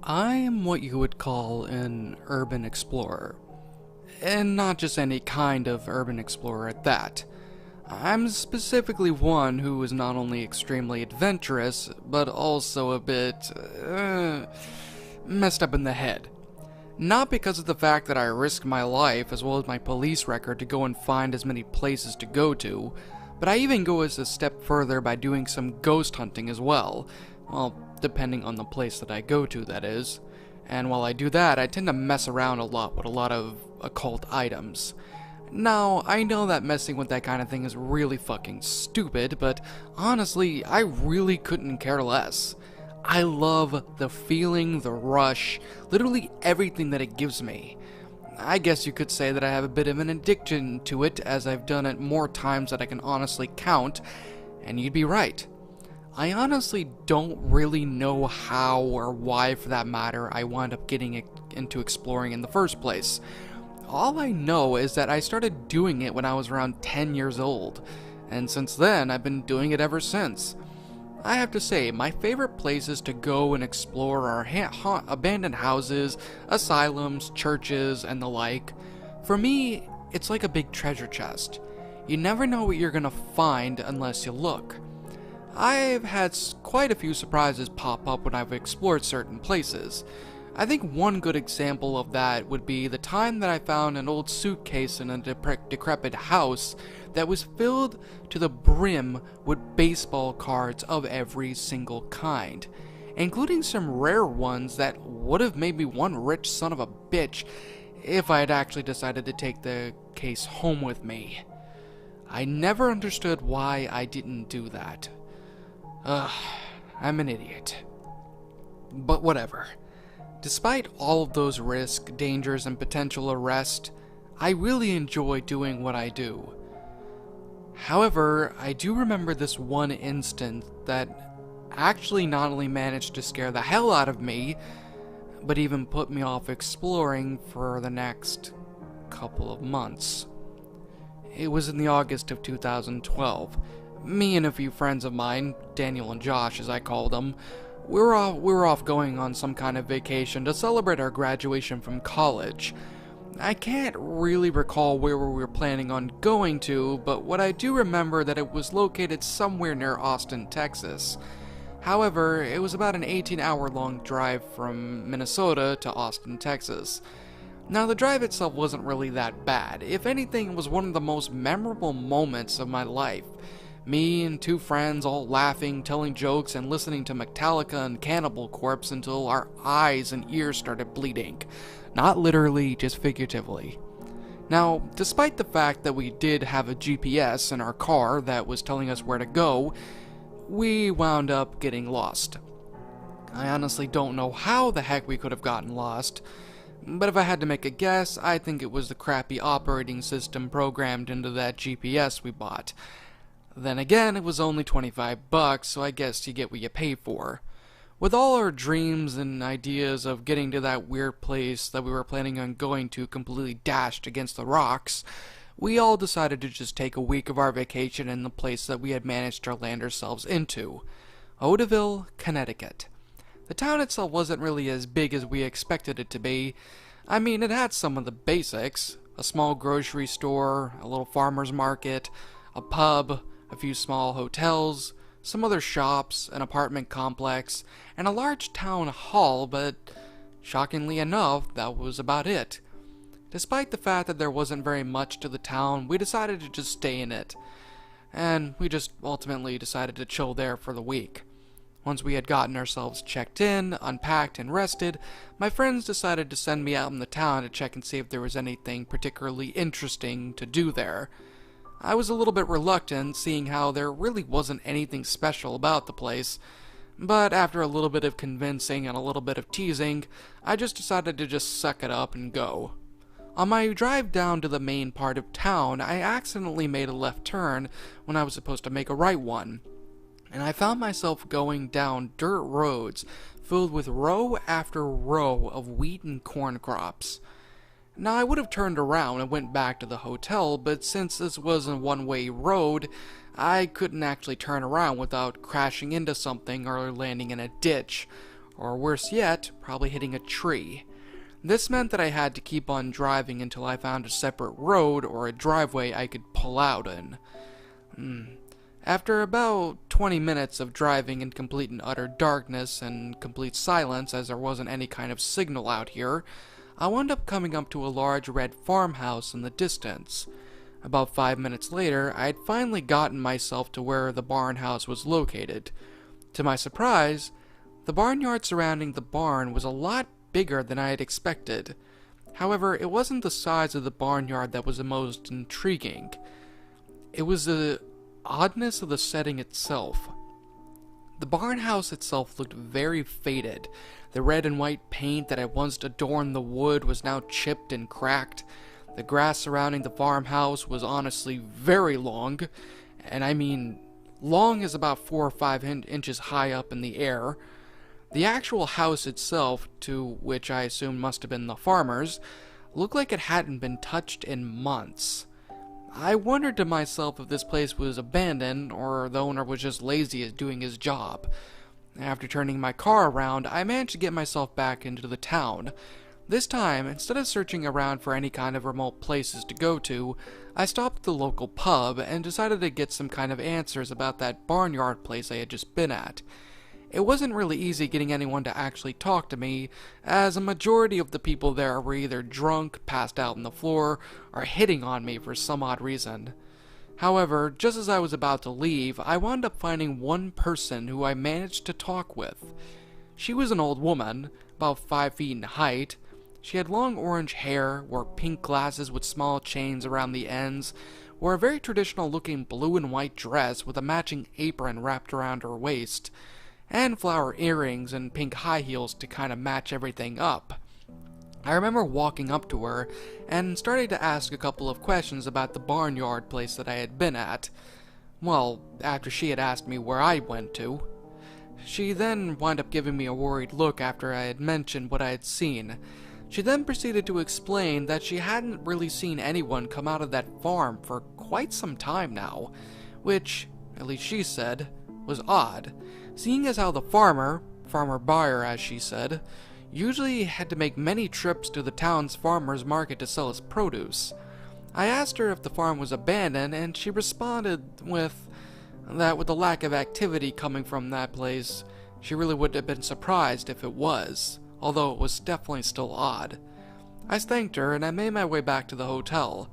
I am what you would call an urban explorer. And not just any kind of urban explorer at that. I'm specifically one who is not only extremely adventurous, but also a bit, messed up in the head. Not because of the fact that I risk my life as well as my police record to go and find as many places to go to, but I even go as a step further by doing some ghost hunting as well. Well, depending on the place that I go to, that is. And while I do that, I tend to mess around a lot with a lot of occult items. Now, I know that messing with that kind of thing is really fucking stupid, but honestly, I really couldn't care less. I love the feeling, the rush, literally everything that it gives me. I guess you could say that I have a bit of an addiction to it, as I've done it more times than I can honestly count, and you'd be right. I honestly don't really know how or why, for that matter, I wound up getting into exploring in the first place. All I know is that I started doing it when I was around 10 years old, and since then I've been doing it ever since. I have to say, my favorite places to go and explore are abandoned houses, asylums, churches, and the like. For me, it's like a big treasure chest. You never know what you're gonna find unless you look. I've had quite a few surprises pop up when I've explored certain places. I think one good example of that would be the time that I found an old suitcase in a decrepit house that was filled to the brim with baseball cards of every single kind, including some rare ones that would have made me one rich son of a bitch if I had actually decided to take the case home with me. I never understood why I didn't do that. I'm an idiot. But whatever. Despite all of those risks, dangers, and potential arrest, I really enjoy doing what I do. However, I do remember this one instance that actually not only managed to scare the hell out of me, but even put me off exploring for the next couple of months. It was in the August of 2012. Me and a few friends of mine, Daniel and Josh as I called them, we were off going on some kind of vacation to celebrate our graduation from college. I can't really recall where we were planning on going to, but what I do remember that it was located somewhere near Austin, Texas. However, it was about an 18-hour-long drive from Minnesota to Austin, Texas. Now, the drive itself wasn't really that bad. If anything, it was one of the most memorable moments of my life. Me and two friends all laughing, telling jokes, and listening to Metallica and Cannibal Corpse until our eyes and ears started bleeding. Not literally, just figuratively. Now, despite the fact that we did have a GPS in our car that was telling us where to go, we wound up getting lost. I honestly don't know how the heck we could have gotten lost, but if I had to make a guess, I think it was the crappy operating system programmed into that GPS we bought. Then again, it was only $25, so I guess you get what you pay for. With all our dreams and ideas of getting to that weird place that we were planning on going to completely dashed against the rocks, we all decided to just take a week of our vacation in the place that we had managed to land ourselves into, Odaville, Connecticut. The town itself wasn't really as big as we expected it to be. I mean, it had some of the basics: a small grocery store, a little farmer's market, a pub, a few small hotels, some other shops, an apartment complex, and a large town hall, but shockingly enough, that was about it. Despite the fact that there wasn't very much to the town, we decided to just stay in it, and we just ultimately decided to chill there for the week. Once we had gotten ourselves checked in, unpacked, and rested, my friends decided to send me out in the town to check and see if there was anything particularly interesting to do there. I was a little bit reluctant, seeing how there really wasn't anything special about the place, but after a little bit of convincing and a little bit of teasing, I just decided to just suck it up and go. On my drive down to the main part of town, I accidentally made a left turn when I was supposed to make a right one, and I found myself going down dirt roads filled with row after row of wheat and corn crops. Now, I would have turned around and went back to the hotel, but since this was a one-way road, I couldn't actually turn around without crashing into something or landing in a ditch, or worse yet, probably hitting a tree. This meant that I had to keep on driving until I found a separate road or a driveway I could pull out in. After about 20 minutes of driving in complete and utter darkness and complete silence, as there wasn't any kind of signal out here, I wound up coming up to a large red farmhouse in the distance. About 5 minutes later, I had finally gotten myself to where the barn house was located. To my surprise, the barnyard surrounding the barn was a lot bigger than I had expected. However, it wasn't the size of the barnyard that was the most intriguing. It was the oddness of the setting itself. The barn house itself looked very faded. The red and white paint that had once adorned the wood was now chipped and cracked. The grass surrounding the farmhouse was honestly very long, and I mean long is about 4 or 5 inches high up in the air. The actual house itself, to which I assume must have been the farmer's, looked like it hadn't been touched in months. I wondered to myself if this place was abandoned or the owner was just lazy at doing his job. After turning my car around, I managed to get myself back into the town. This time, instead of searching around for any kind of remote places to go to, I stopped at the local pub and decided to get some kind of answers about that barnyard place I had just been at. It wasn't really easy getting anyone to actually talk to me, as a majority of the people there were either drunk, passed out on the floor, or hitting on me for some odd reason. However, just as I was about to leave, I wound up finding one person who I managed to talk with. She was an old woman, about 5 feet in height. She had long orange hair, wore pink glasses with small chains around the ends, wore a very traditional looking blue and white dress with a matching apron wrapped around her waist, and flower earrings and pink high heels to kind of match everything up. I remember walking up to her and starting to ask a couple of questions about the barnyard place that I had been at. Well, after she had asked me where I went to. She then wound up giving me a worried look after I had mentioned what I had seen. She then proceeded to explain that she hadn't really seen anyone come out of that farm for quite some time now, which, at least she said, was odd, seeing as how the farmer buyer as she said, usually had to make many trips to the town's farmer's market to sell his produce. I asked her if the farm was abandoned, and she responded with that with the lack of activity coming from that place, she really wouldn't have been surprised if it was, although it was definitely still odd. I thanked her and I made my way back to the hotel.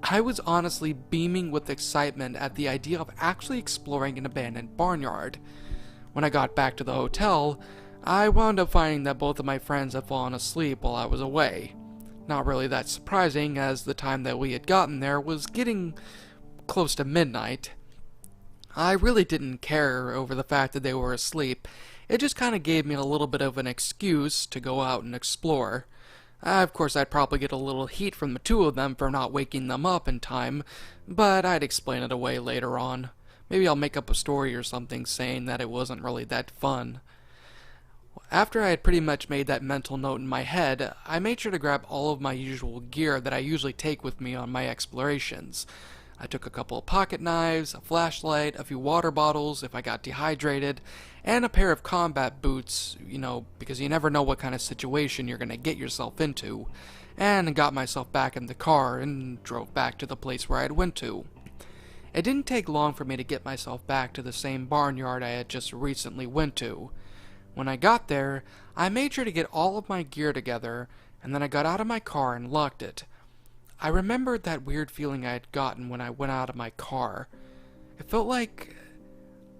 I was honestly beaming with excitement at the idea of actually exploring an abandoned barnyard. When I got back to the hotel, I wound up finding that both of my friends had fallen asleep while I was away. Not really that surprising, as the time that we had gotten there was getting close to midnight. I really didn't care over the fact that they were asleep. It just kind of gave me a little bit of an excuse to go out and explore. Of course, I'd probably get a little heat from the two of them for not waking them up in time, but I'd explain it away later on. Maybe I'll make up a story or something saying that it wasn't really that fun. After I had pretty much made that mental note in my head, I made sure to grab all of my usual gear that I usually take with me on my explorations. I took a couple of pocket knives, a flashlight, a few water bottles if I got dehydrated, and a pair of combat boots, because you never know what kind of situation you're going to get yourself into, and got myself back in the car and drove back to the place where I had went to. It didn't take long for me to get myself back to the same barnyard I had just recently went to. When I got there, I made sure to get all of my gear together, and then I got out of my car and locked it. I remembered that weird feeling I had gotten when I went out of my car. It felt like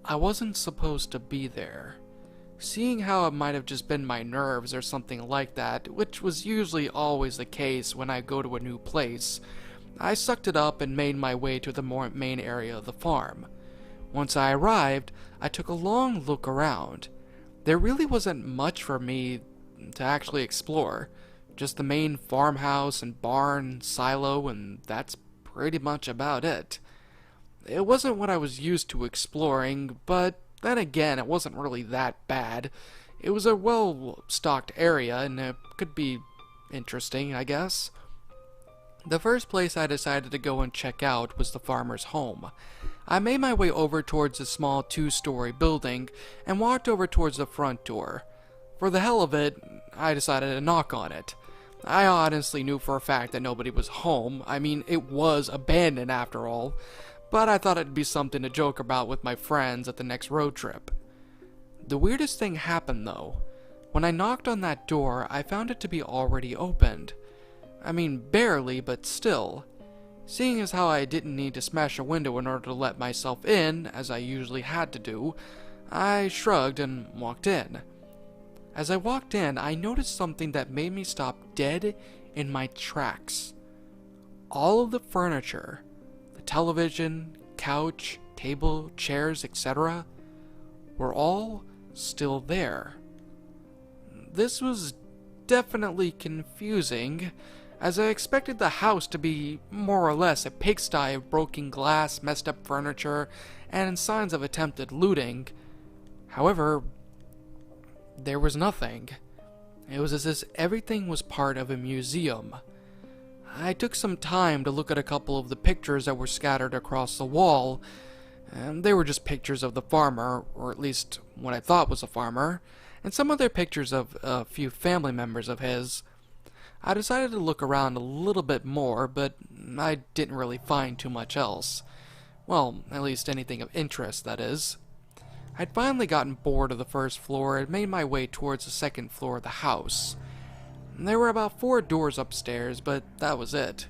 I wasn't supposed to be there. Seeing how it might have just been my nerves or something like that, which was usually always the case when I go to a new place, I sucked it up and made my way to the main area of the farm. Once I arrived, I took a long look around. There really wasn't much for me to actually explore. Just the main farmhouse and barn, silo, and that's pretty much about it. It wasn't what I was used to exploring, but then again, it wasn't really that bad. It was a well-stocked area, and it could be interesting, I guess. The first place I decided to go and check out was the farmer's home. I made my way over towards a small 2-story building and walked over towards the front door. For the hell of it, I decided to knock on it. I honestly knew for a fact that nobody was home. I mean, it was abandoned after all, but I thought it'd be something to joke about with my friends at the next road trip. The weirdest thing happened though. When I knocked on that door, I found it to be already opened. I mean, barely, but still. Seeing as how I didn't need to smash a window in order to let myself in, as I usually had to do, I shrugged and walked in. As I walked in, I noticed something that made me stop dead in my tracks. All of the furniture, the television, couch, table, chairs, etc., were all still there. This was definitely confusing, as I expected the house to be more or less a pigsty of broken glass, messed up furniture, and signs of attempted looting. However, there was nothing. It was as if everything was part of a museum. I took some time to look at a couple of the pictures that were scattered across the wall, and they were just pictures of the farmer, or at least what I thought was a farmer, and some other pictures of a few family members of his. I decided to look around a little bit more, but I didn't really find too much else. Well, at least anything of interest, that is. I'd finally gotten bored of the first floor and made my way towards the second floor of the house. There were about 4 doors upstairs, but that was it.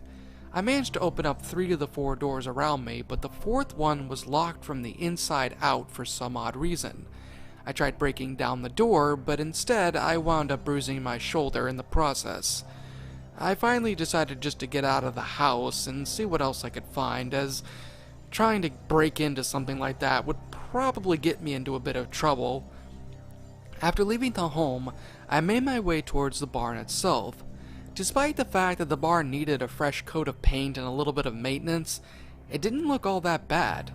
I managed to open up 3 of the 4 doors around me, but the 4th one was locked from the inside out for some odd reason. I tried breaking down the door, but instead I wound up bruising my shoulder in the process. I finally decided just to get out of the house and see what else I could find, as trying to break into something like that would probably get me into a bit of trouble. After leaving the home, I made my way towards the barn itself. Despite the fact that the barn needed a fresh coat of paint and a little bit of maintenance, it didn't look all that bad.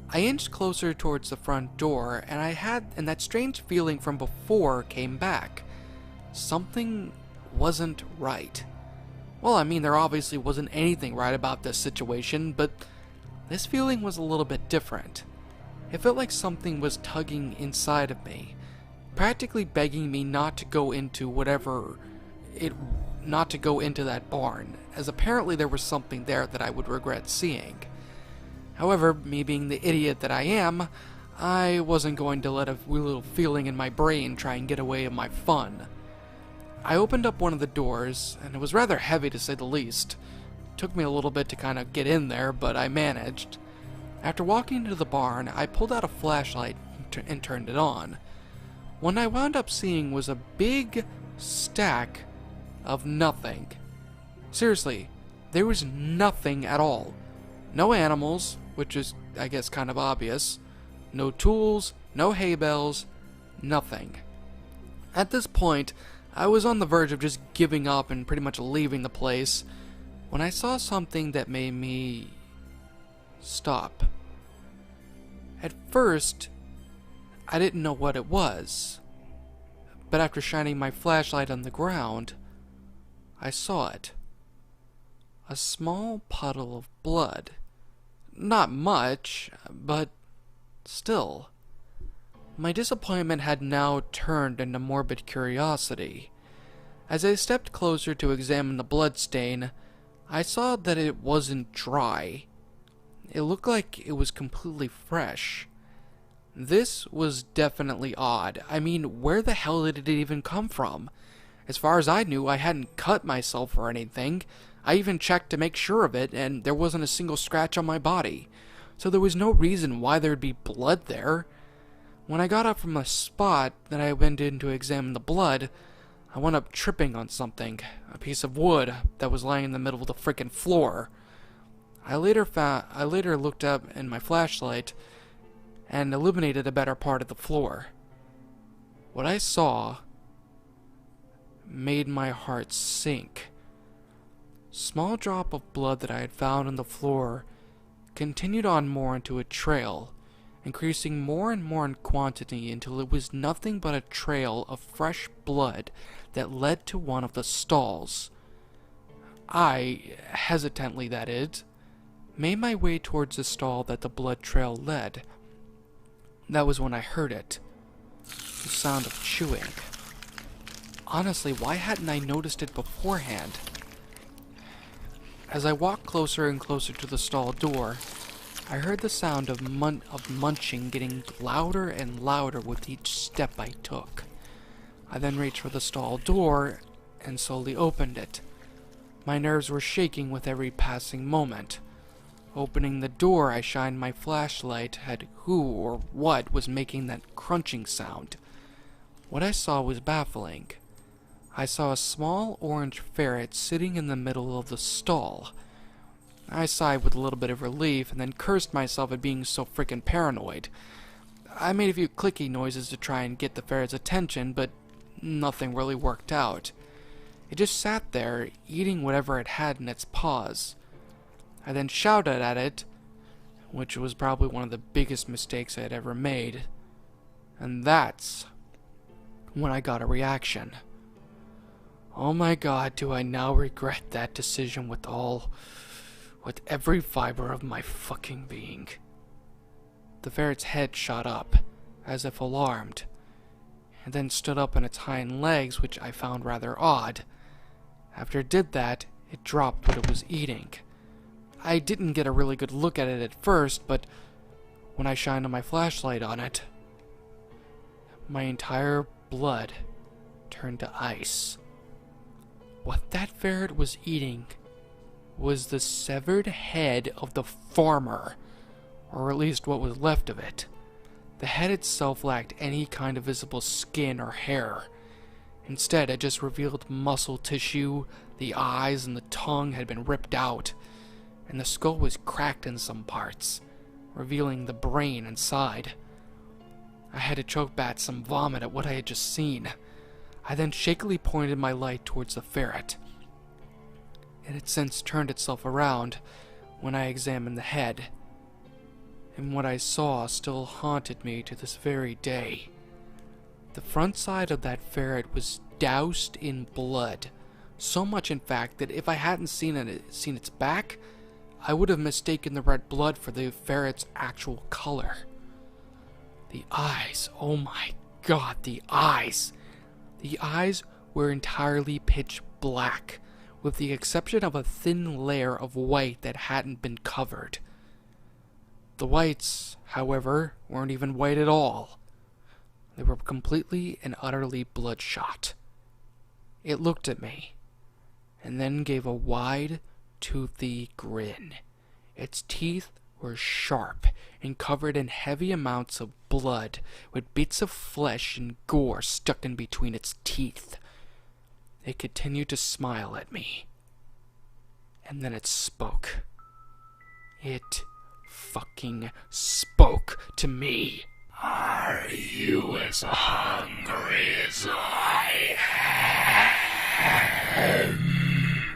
I inched closer towards the front door, and that strange feeling from before came back. Something wasn't right. Well, I mean, there obviously wasn't anything right about this situation, but this feeling was a little bit different. It felt like something was tugging inside of me, practically begging me not to go into not to go into that barn, as apparently there was something there that I would regret seeing. However, me being the idiot that I am, I wasn't going to let a little feeling in my brain try and get away with my fun. I opened up one of the doors, and it was rather heavy to say the least. It took me a little bit to kind of get in there, but I managed. After walking into the barn, I pulled out a flashlight and turned it on. What I wound up seeing was a big stack of nothing. Seriously, there was nothing at all. No animals, which is, I guess, kind of obvious. No tools, no hay bales, nothing. At this point, I was on the verge of just giving up and pretty much leaving the place when I saw something that made me stop. At first, I didn't know what it was, but after shining my flashlight on the ground, I saw it. A small puddle of blood. Not much, but still. My disappointment had now turned into morbid curiosity. As I stepped closer to examine the bloodstain, I saw that it wasn't dry. It looked like it was completely fresh. This was definitely odd. I mean, where the hell did it even come from? As far as I knew, I hadn't cut myself or anything. I even checked to make sure of it, and there wasn't a single scratch on my body. So there was no reason why there'd be blood there. When I got up from the spot that I went in to examine the blood, I wound up tripping on something, a piece of wood that was lying in the middle of the frickin' floor. I later looked up in my flashlight and illuminated a better part of the floor. What I saw made my heart sink. Small drop of blood that I had found on the floor continued on more into a trail, increasing more and more in quantity until it was nothing but a trail of fresh blood that led to one of the stalls. I, hesitantly that is, made my way towards the stall that the blood trail led. That was when I heard it. The sound of chewing. Honestly, why hadn't I noticed it beforehand? As I walked closer and closer to the stall door, I heard the sound of munching getting louder and louder with each step I took. I then reached for the stall door and slowly opened it. My nerves were shaking with every passing moment. Opening the door, I shined my flashlight at who or what was making that crunching sound. What I saw was baffling. I saw a small orange ferret sitting in the middle of the stall. I sighed with a little bit of relief and then cursed myself at being so frickin' paranoid. I made a few clicky noises to try and get the ferret's attention, but nothing really worked out. It just sat there, eating whatever it had in its paws. I then shouted at it, which was probably one of the biggest mistakes I had ever made. And that's when I got a reaction. Oh my god, do I now regret that decision with every fiber of my fucking being. The ferret's head shot up, as if alarmed, and then stood up on its hind legs, which I found rather odd. After it did that, it dropped what it was eating. I didn't get a really good look at it at first, but when I shined my flashlight on it, my entire blood turned to ice. What that ferret was eating was the severed head of the farmer, or at least what was left of it. The head itself lacked any kind of visible skin or hair. Instead, it just revealed muscle tissue, the eyes and the tongue had been ripped out, and the skull was cracked in some parts, revealing the brain inside. I had to choke back some vomit at what I had just seen. I then shakily pointed my light towards the ferret. It had since turned itself around when I examined the head, and what I saw still haunted me to this very day. The front side of that ferret was doused in blood, so much in fact that if I hadn't seen its back, I would have mistaken the red blood for the ferret's actual color. The eyes, oh my god, the eyes! The eyes were entirely pitch black, with the exception of a thin layer of white that hadn't been covered. The whites, however, weren't even white at all. They were completely and utterly bloodshot. It looked at me, and then gave a wide, toothy grin. Its teeth were sharp and covered in heavy amounts of blood, with bits of flesh and gore stuck in between its teeth. It continued to smile at me. And then it spoke. It fucking spoke to me. Are you as hungry as I am?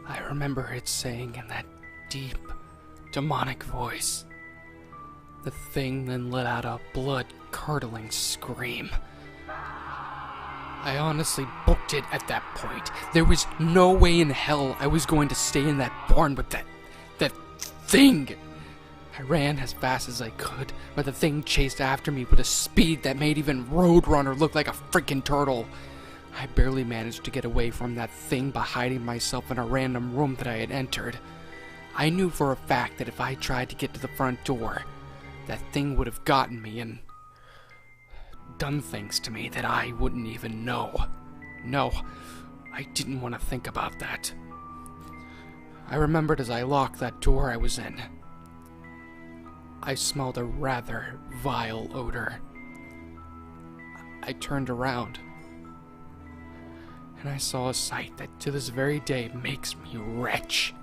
I remember it saying in that deep, demonic voice. The thing then let out a blood-curdling scream. I honestly booked it at that point. There was no way in hell I was going to stay in that barn with that thing. I ran as fast as I could, but the thing chased after me with a speed that made even Roadrunner look like a freaking turtle. I barely managed to get away from that thing by hiding myself in a random room that I had entered. I knew for a fact that if I tried to get to the front door, that thing would have gotten me and done things to me that I wouldn't even know. No, I didn't want to think about that. I remembered as I locked that door I was in. I smelled a rather vile odor. I turned around, and I saw a sight that to this very day makes me retch.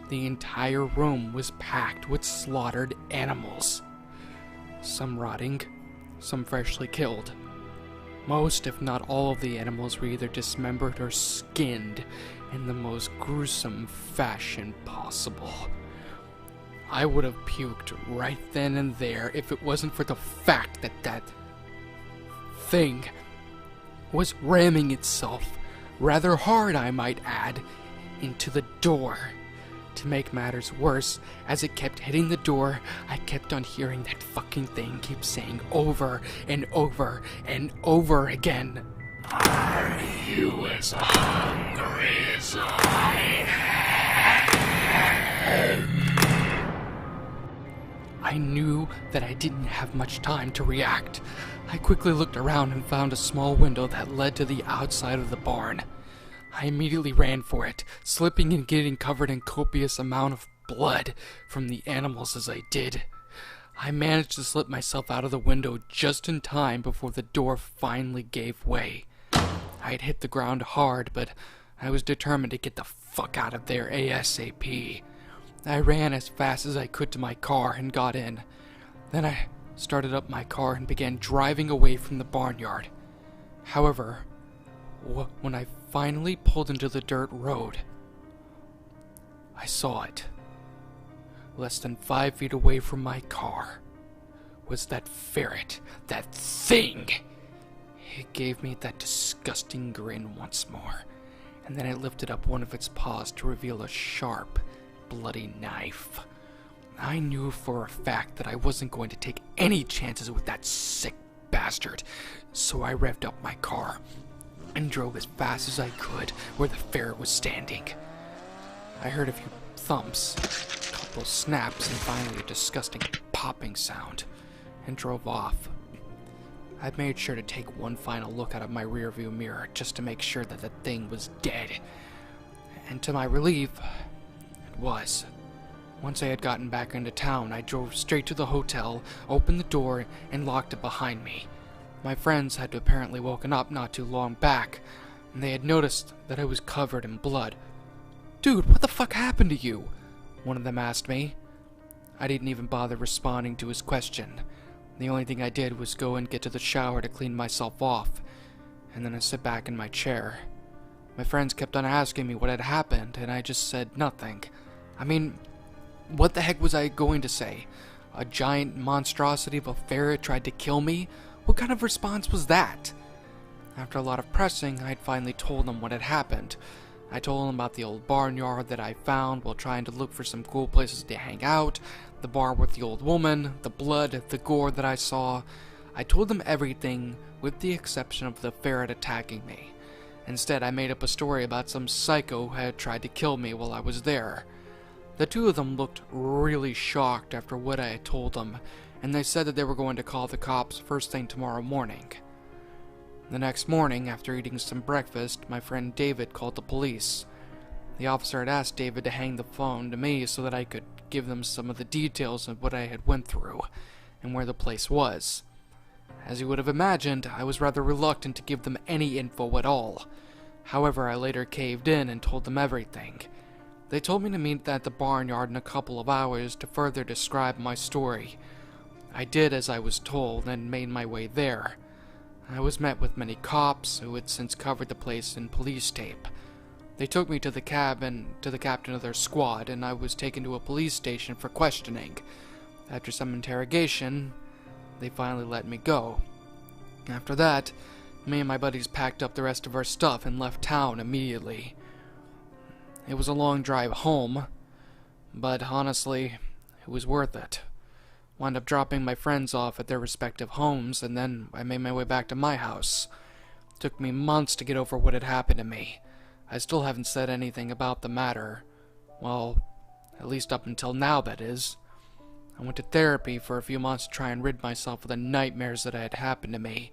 The entire room was packed with slaughtered animals. Some rotting, some freshly killed. Most, if not all, of the animals were either dismembered or skinned in the most gruesome fashion possible. I would have puked right then and there if it wasn't for the fact that that thing was ramming itself, rather hard I might add, into the door. To make matters worse, as it kept hitting the door, I kept on hearing that fucking thing keep saying over and over and over again, Are you as hungry as I am? I knew that I didn't have much time to react. I quickly looked around and found a small window that led to the outside of the barn. I immediately ran for it, slipping and getting covered in copious amount of blood from the animals as I did. I managed to slip myself out of the window just in time before the door finally gave way. I had hit the ground hard, but I was determined to get the fuck out of there ASAP. I ran as fast as I could to my car and got in. Then I started up my car and began driving away from the barnyard. However, when I finally pulled into the dirt road, I saw it. Less than 5 feet away from my car was that ferret, that thing. It gave me that disgusting grin once more, and then it lifted up one of its paws to reveal a sharp, bloody knife. I knew for a fact that I wasn't going to take any chances with that sick bastard, so I revved up my car and drove as fast as I could where the ferret was standing. I heard a few thumps, a couple snaps, and finally a disgusting popping sound, and drove off. I made sure to take one final look out of my rearview mirror just to make sure that the thing was dead. And to my relief, it was. Once I had gotten back into town, I drove straight to the hotel, opened the door, and locked it behind me. My friends had apparently woken up not too long back, and they had noticed that I was covered in blood. "Dude, what the fuck happened to you?" one of them asked me. I didn't even bother responding to his question. The only thing I did was go and get to the shower to clean myself off, and then I sit back in my chair. My friends kept on asking me what had happened, and I just said nothing. I mean, what the heck was I going to say? A giant monstrosity of a ferret tried to kill me? What kind of response was that? After a lot of pressing, I had finally told them what had happened. I told them about the old barnyard that I found while trying to look for some cool places to hang out, the bar with the old woman, the blood, the gore that I saw. I told them everything with the exception of the ferret attacking me. Instead, I made up a story about some psycho who had tried to kill me while I was there. The two of them looked really shocked after what I had told them, and they said that they were going to call the cops first thing tomorrow morning. The next morning, after eating some breakfast, my friend David called the police. The officer had asked David to hang the phone to me so that I could give them some of the details of what I had went through, and where the place was. As you would have imagined, I was rather reluctant to give them any info at all. However, I later caved in and told them everything. They told me to meet at the barnyard in a couple of hours to further describe my story. I did as I was told and made my way there. I was met with many cops who had since covered the place in police tape. They took me to the captain of their squad, and I was taken to a police station for questioning. After some interrogation, they finally let me go. After that, me and my buddies packed up the rest of our stuff and left town immediately. It was a long drive home, but honestly, it was worth it. Wound up dropping my friends off at their respective homes, and then I made my way back to my house. It took me months to get over what had happened to me. I still haven't said anything about the matter. Well, at least up until now, that is. I went to therapy for a few months to try and rid myself of the nightmares that had happened to me.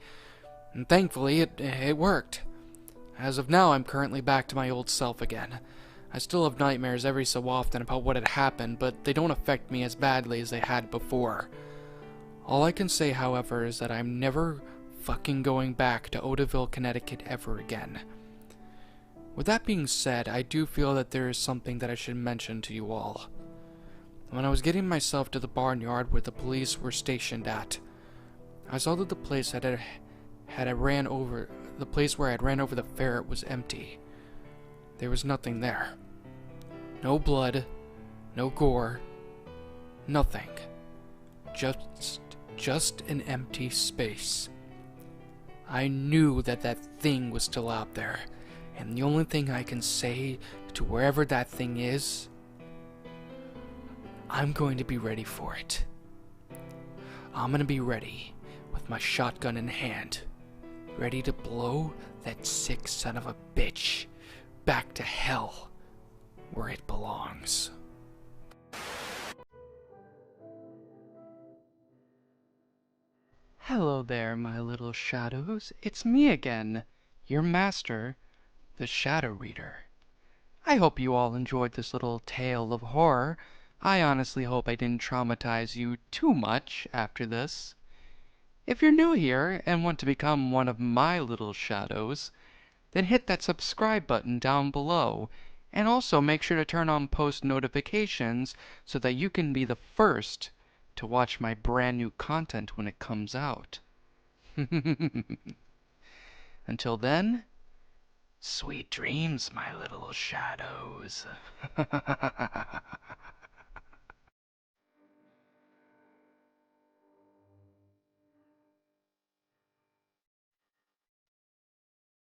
And thankfully, it worked. As of now, I'm currently back to my old self again. I still have nightmares every so often about what had happened, but they don't affect me as badly as they had before. All I can say, however, is that I'm never fucking going back to Odaville, Connecticut ever again. With that being said, I do feel that there is something that I should mention to you all. When I was getting myself to the barnyard where the police were stationed at, I saw that the place where I ran over the ferret was empty. There was nothing there. No blood, no gore, nothing. Just an empty space. I knew that that thing was still out there, and the only thing I can say to wherever that thing is, I'm going to be ready for it. I'm going to be ready with my shotgun in hand ready to blow that sick son of a bitch back to hell where it belongs. Hello there, my little shadows. It's me again, your master, the Shadow Reader. I hope you all enjoyed this little tale of horror. I honestly hope I didn't traumatize you too much after this. If you're new here and want to become one of my little shadows, then hit that subscribe button down below, and also make sure to turn on post notifications so that you can be the first to watch my brand new content when it comes out. Until then, sweet dreams, my little shadows.